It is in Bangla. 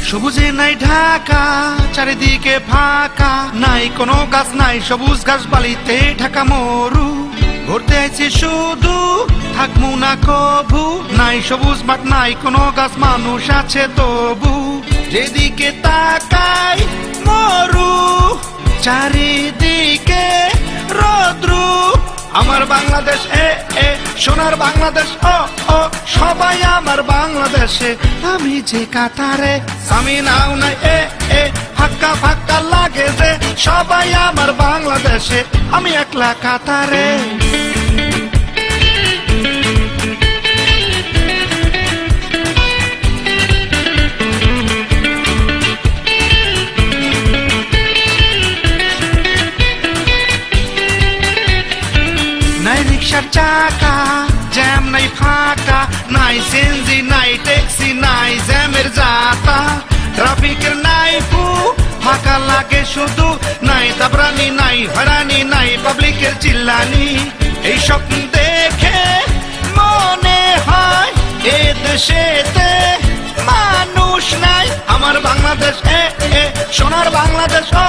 সবুজে নাই ঢাকা, চারিদিকে ফাঁকা, নাই কোনো গাছ, নাই সবুজ ঘাস, বালিতে ঢাকা মরু। ঘুরতে আইছি শুধু, থাকমু না কভু, নাই সবুজ মাঠ, নাই কোনো গাছ, মানুষ আছে তবু। যেদিকে তাকাই মরু, চারিদিকে রৌদ্রু। আমার বাংলাদেশ সোনার বাংলাদেশ, ও সবাই আমার বাংলাদেশে। আমি যে কাতারে, আমি নাও নাই ফাঁকা ফাঁকা লাগে যে, সবাই আমার বাংলাদেশে, আমি একলা কাতারে। নাই রিক্সার চাকা, জ্যাম নাই ফাঁকা, নাই সিএনজি, নাই ট্যাক্সি, নাই জ্যামের যাতা। ট্রাফিকের নাই ফাঁকা লাগে শুধু, নাই দাবরানি, নাই হয়রানি, নাই পাবলিকের চিল্লানি। এই স্বপ্ন দেখে মনে হয় এ দেশেতে মানুষ নাই। আমার বাংলাদেশ সোনার বাংলাদেশ, ও